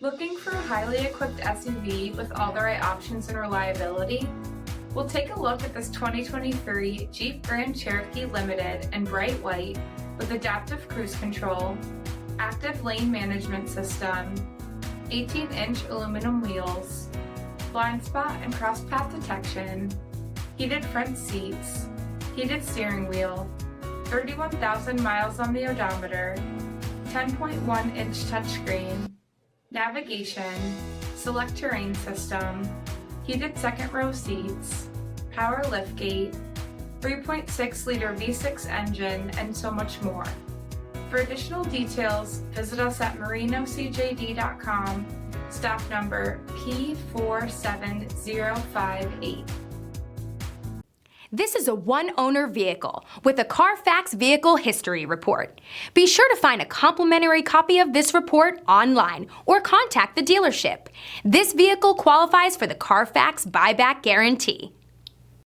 Looking for a highly equipped SUV with all the right options and reliability? We'll take a look at this 2023 Jeep Grand Cherokee Limited in bright white with adaptive cruise control, active lane management system, 18-inch aluminum wheels, blind spot and cross path detection, heated front seats, heated steering wheel, 31,000 miles on the odometer, 10.1-inch touchscreen, navigation, SELEC-TERRAIN system, heated second row seats, power liftgate, 3.6-liter V6 engine, and so much more. For additional details, visit us at marinocjd.com, stock number P47058. This is a one-owner vehicle with a Carfax Vehicle History Report. Be sure to find a complimentary copy of this report online or contact the dealership. This vehicle qualifies for the Carfax Buyback Guarantee.